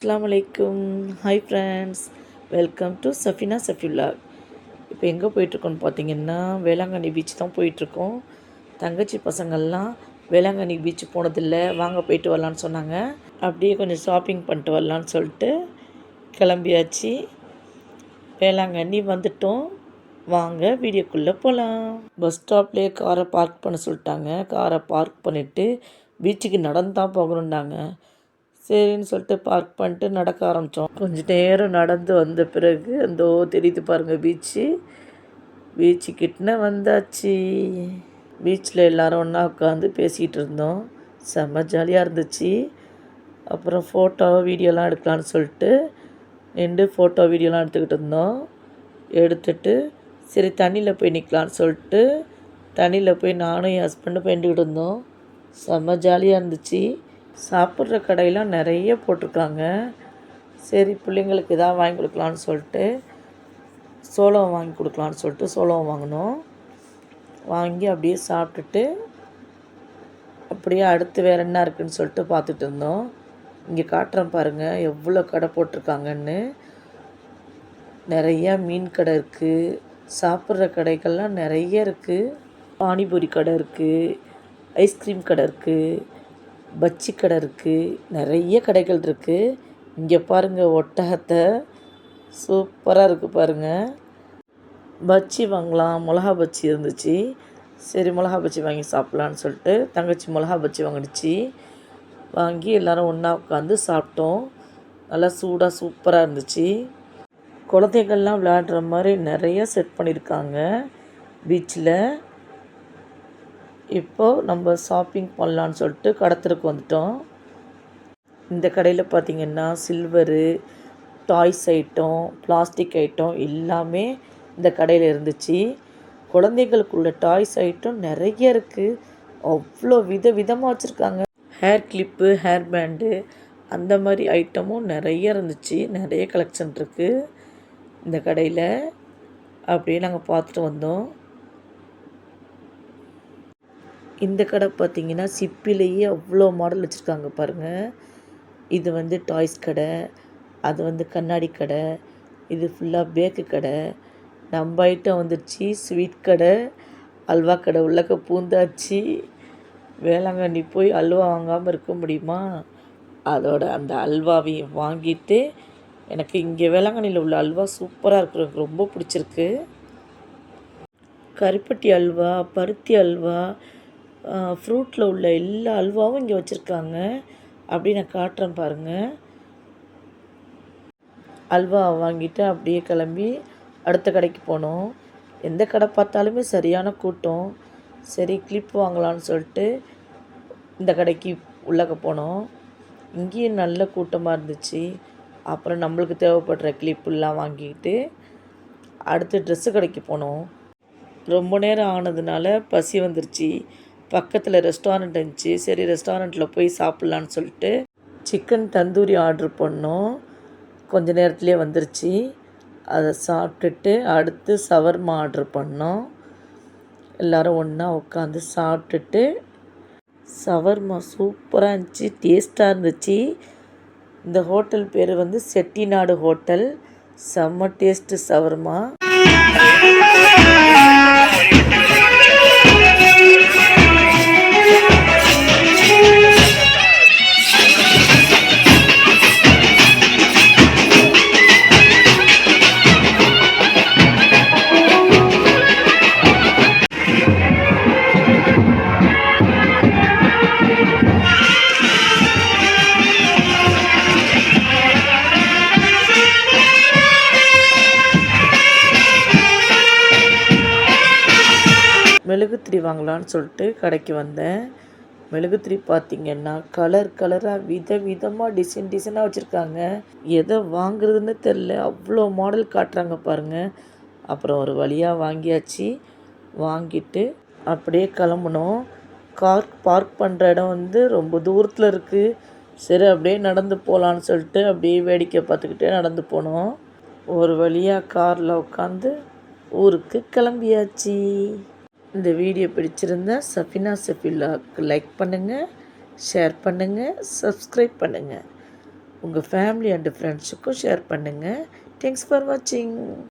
அஸ்ஸலாமு அலைக்கும். Hi friends, welcome to Safina Safiullah. இப்போ எங்கே போயிட்டுருக்கோன்னு பார்த்தீங்கன்னா, வேளாங்கண்ணி பீச் தான் போயிட்டுருக்கோம். தங்கச்சி பசங்கள்லாம் வேளாங்கண்ணி பீச் போனதில்ல, வாங்க போயிட்டு வரலான்னு சொன்னாங்க. அப்படியே கொஞ்சம் ஷாப்பிங் பண்ணிட்டு வரலான்னு சொல்லிட்டு கிளம்பியாச்சு. வேளாங்கண்ணி வந்துட்டோம். வாங்க வீடியோக்குள்ளே போகலாம். பஸ் ஸ்டாப்லேயே காரை பார்க் பண்ண சொல்லிட்டாங்க. காரை பார்க் பண்ணிவிட்டு பீச்சுக்கு நடந்து தான் போகணுன்னாங்க. சரின்னு சொல்லிட்டு பார்க் பண்ணிட்டு நடக்க ஆரம்பித்தோம். கொஞ்சம் நேரம் நடந்து வந்த பிறகு அந்த தெரியுது பாருங்கள் பீச்சு கிட்டே வந்தாச்சு. பீச்சில் எல்லோரும் ஒன்றா உட்காந்து பேசிகிட்டு இருந்தோம். செம்ம ஜாலியாக இருந்துச்சு. அப்புறம் ஃபோட்டோ வீடியோலாம் எடுக்கலான்னு சொல்லிட்டு நின்று ஃபோட்டோ வீடியோலாம் எடுத்துக்கிட்டு இருந்தோம். எடுத்துட்டு சரி தண்ணியில் போய் நிற்கலான்னு சொல்லிட்டு தண்ணியில் போய் நானும் என் ஹஸ்பண்டும் போய்ட்டுக்கிட்டு இருந்தோம். செம்ம ஜாலியாக இருந்துச்சு. சாப்பிட்ற கடையெல்லாம் நிறைய போட்டிருக்காங்க. சரி பிள்ளைங்களுக்கு எதாவது வாங்கி கொடுக்கலான்னு சொல்லிட்டு சோளம் வாங்கி கொடுக்கலான்னு சொல்லிட்டு சோளம் வாங்கினோம். வாங்கி அப்படியே சாப்பிட்டுட்டு அப்படியே அடுத்து வேறு என்ன இருக்குதுன்னு சொல்லிட்டு பார்த்துட்டு இருந்தோம். இங்கே காட்டுறேன் பாருங்கள் எவ்வளோ கடை போட்டிருக்காங்கன்னு. நிறையா மீன் கடை இருக்குது, சாப்பிட்ற கடைகள்லாம் நிறைய இருக்குது. பானிபூரி கடை இருக்குது, ஐஸ்கிரீம் கடை இருக்குது, பஜ்ஜி கடை இருக்குது, நிறைய கடைகள் இருக்குது. இங்கே பாருங்கள் ஒட்டகத்தை சூப்பராக இருக்குது பாருங்கள். பஜ்ஜி வாங்கலாம், மிளகா பஜ்ஜி இருந்துச்சு. சரி மிளகா பஜ்ஜி வாங்கி சாப்பிட்லான்னு சொல்லிட்டு தங்கச்சி மிளகா பஜ்ஜி வாங்கிடுச்சு. வாங்கி எல்லோரும் ஒன்றா உட்காந்து சாப்பிட்டோம். நல்லா சூடாக சூப்பராக இருந்துச்சு. குழந்தைகள்லாம் விளையாடுற மாதிரி நிறைய செட் பண்ணியிருக்காங்க பீச்சில். இப்போது நம்ம ஷாப்பிங் பண்ணலான்னு சொல்லிட்டு கடத்தருக்கு வந்துட்டோம். இந்த கடையில் பார்த்திங்கன்னா silver, toys item, plastic item எல்லாமே இந்த கடையில் இருந்துச்சு. குழந்தைகளுக்குள்ள டாய்ஸ் ஐட்டம் நிறைய இருக்குது. அவ்வளோ விதமாக வச்சுருக்காங்க. ஹேர் கிளிப்பு, ஹேர் பேண்டு அந்த மாதிரி ஐட்டமும் நிறைய இருந்துச்சு. நிறைய கலெக்ஷன் இருக்குது இந்த கடையில். அப்படியே நாங்கள் பார்த்துட்டு வந்தோம். இந்த கடை பார்த்திங்கன்னா சிப்பிலேயே அவ்வளோ மாடல் வச்சுருக்காங்க பாருங்கள். இது டாய்ஸ் கடை, அது கண்ணாடி கடை, இது ஃபுல்லாக பேக்கு கடை. நம்ம ஐட்டம் வந்துடுச்சு ஸ்வீட் கடை, அல்வா கடை. உள்ளக்க பூந்தாச்சு. வேளாங்கண்ணி போய் அல்வா வாங்காமல் இருக்க முடியுமா? அதோட அந்த அல்வாவையும் வாங்கிட்டு எனக்கு இங்கே வேளாங்கண்ணியில் உள்ள அல்வா சூப்பராக இருக்குது, எனக்கு ரொம்ப பிடிச்சிருக்கு. கருப்பட்டி அல்வா, பருத்தி அல்வா, ஃப்ரூட்டில் உள்ள எல்லா அல்வாவும் இங்கே வச்சுருக்காங்க. அப்படி நான் காட்டுறேன் பாருங்கள். அல்வா வாங்கிட்டு அப்படியே கிளம்பி அடுத்த கடைக்கு போனோம். எந்த கடை பார்த்தாலுமே சரியான கூட்டம். சரி கிளிப் வாங்கலான்னு சொல்லிட்டு இந்த கடைக்கு உள்ளக்க போனோம். இங்கேயும் நல்ல கூட்டமாக இருந்துச்சு. அப்புறம் நம்மளுக்கு தேவைப்படுற கிளிப்பெல்லாம் வாங்கிக்கிட்டு அடுத்து ட்ரெஸ்ஸு கடைக்கு போனோம். ரொம்ப நேரம் ஆனதுனால பசி வந்துருச்சு. பக்கத்தில் ரெஸ்டாரண்ட் இருந்துச்சு. சரி ரெஸ்டாரண்ட்டில் போய் சாப்பிட்லான்னு சொல்லிட்டு சிக்கன் தந்தூரி ஆர்டர் பண்ணோம். கொஞ்ச நேரத்துலேயே வந்துருச்சு. அதை சாப்பிட்டுட்டு அடுத்து சவர்மா ஆர்டர் பண்ணோம். எல்லோரும் ஒன்றா உட்காந்து சாப்பிட்டுட்டு சவர்மா சூப்பராக இருந்துச்சு, டேஸ்ட்டாக இருந்துச்சு. இந்த ஹோட்டல் பேர் செட்டிநாடு ஹோட்டல். செம்ம டேஸ்ட்டு சவர்மா. மெழுகுத்திரி வாங்கலான்னு சொல்லிட்டு கடைக்கு வந்தேன். மெழுகுத்திரி பார்த்திங்கன்னா கலராக விதமாக டிசைனாக வச்சுருக்காங்க. எதை வாங்குறதுன்னு தெரில, அவ்வளோ மாடல் காட்டுறாங்க பாருங்கள். அப்புறம் ஒரு வழியாக வாங்கியாச்சு. வாங்கிட்டு அப்படியே கிளம்புனோம். கார் பார்க் பண்ணுற இடம் ரொம்ப தூரத்தில் இருக்குது. சரி அப்படியே நடந்து போகலான்னு சொல்லிட்டு அப்படியே வேடிக்கை பார்த்துக்கிட்டே நடந்து போனோம். ஒரு வழியாக காரில் உட்காந்து ஊருக்கு கிளம்பியாச்சு. இந்த வீடியோ பிடிச்சிருந்தா சஃபினா சஃபியுல்லாவுக்கு லைக் பண்ணுங்கள், ஷேர் பண்ணுங்கள், சப்ஸ்கிரைப் பண்ணுங்கள். உங்கள் ஃபேமிலி அண்டு ஃப்ரெண்ட்ஸுக்கும் ஷேர் பண்ணுங்கள். தேங்க்ஸ் ஃபார் வாட்சிங்.